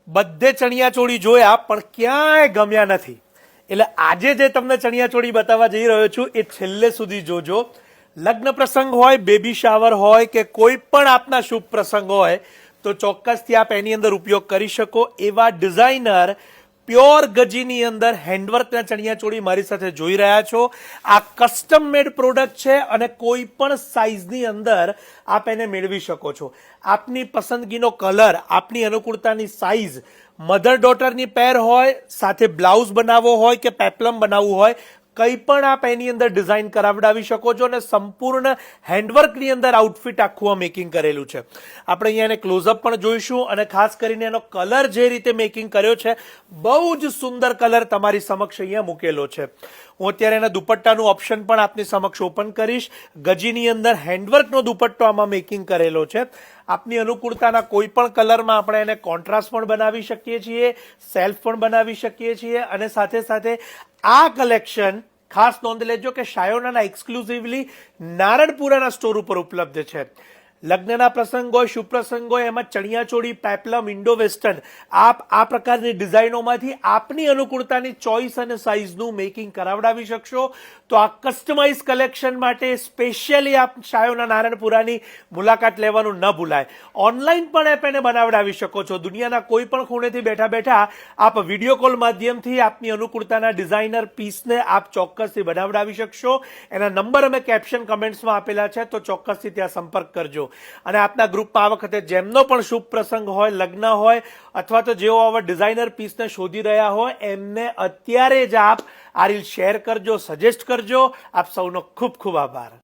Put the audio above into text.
બધે ચણિયાચોળી જોયા પણ ક્યાંય ગમ્યા નથી. એટલે આજે જે તમને ચણિયાચોળી બતાવવા જઈ રહ્યો છું એ છેલ્લે સુધી જોજો. લગ્ન પ્રસંગ હોય, બેબી શાવર હોય કે કોઈ પણ આપના શુભ પ્રસંગ હોય તો ચોક્કસથી આપ એની અંદર ઉપયોગ કરી શકો એવા ડિઝાઇનર પ્યોર ગજીની અંદર હેન્ડવર્કના ચણિયાચોળી મારી સાથે જોઈ રહ્યા છો. આ કસ્ટમ મેડ પ્રોડક્ટ છે અને કોઈ પણ સાઇઝની અંદર આપ એને મેળવી શકો છો. આપની પસંદગીનો કલર, આપની અનુકૂળતાની સાઇઝ, મધર ડોટરની પેર હોય, સાથે બ્લાઉઝ બનાવવો હોય કે પેપ્લમ બનાવવું હોય, કંઈ પણ આપ એની અંદર ડિઝાઇન કરાવડાવી શકો છો અને સંપૂર્ણ હેન્ડવર્કની અંદર આઉટફિટ આખું આ મેકિંગ કરેલું છે. આપણે અહીંયા એને ક્લોઝઅપ પણ જોઈશું અને ખાસ કરીને એનો કલર જે રીતે મેકિંગ કર્યો છે, બહુ જ સુંદર કલર તમારી સમક્ષ અહીંયા મૂકેલો છે. હું અત્યારે એના દુપટ્ટાનું ઓપ્શન પણ આપની સમક્ષ ઓપન કરીશ. ગજીની અંદર હેન્ડવર્કનો દુપટ્ટો આમાં મેકિંગ કરેલો છે. આપની અનુકૂળતાના કોઈ પણ કલરમાં આપણે એને કોન્ટ્રાસ્ટ પણ બનાવી શકીએ છીએ, સેલ્ફ પણ બનાવી શકીએ છીએ અને સાથે સાથે આ કલેક્શન ખાસ નોંધ લેજો કે શાયોનાના એક્સક્લુઝિવલી નારણપુરાના સ્ટોર ઉપર ઉપલબ્ધ છે. લગ્નના પ્રસંગ હોય, શુભ પ્રસંગ હોય, એમાં ચણિયાચોળી, પેપ્લમ, ઇન્ડો વેસ્ટર્ન આપ આ પ્રકારની ડિઝાઇનોમાંથી આપની અનુકૂળતાની ચોઇસ અને સાઇઝનું મેકિંગ કરાવડાવી શકશો. તો આ કસ્ટમાઇઝ કલેક્શન માટે સ્પેશિયલી આપ શાયોના નારણપુરાની મુલાકાત લેવાનું ન ભૂલાય. ઓનલાઈન પણ આપ એને બનાવડાવી શકો છો. દુનિયાના કોઈ પણ ખૂણેથી બેઠા બેઠા આપ વિડીયો કોલ માધ્યમથી આપની અનુકૂળતાના ડિઝાઇનર પીસને આપ ચોક્કસથી બનાવડાવી શકશો. એના નંબર અમે કેપ્શન કમેન્ટ્સમાં આપેલા છે, તો ચોક્કસથી ત્યાં સંપર્ક કરજો. અને આપના ગ્રુપમાં આ વખતે જેમનો પણ શુભ પ્રસંગ હોય, લગ્ન હોય અથવા તો જેઓ આવા ડિઝાઇનર પીસને શોધી રહ્યા હોય એમને અત્યારે જ આપ આ રીલ શેર કરજો, સજેસ્ટ કરજો. આપ સૌનો ખૂબ ખૂબ આભાર.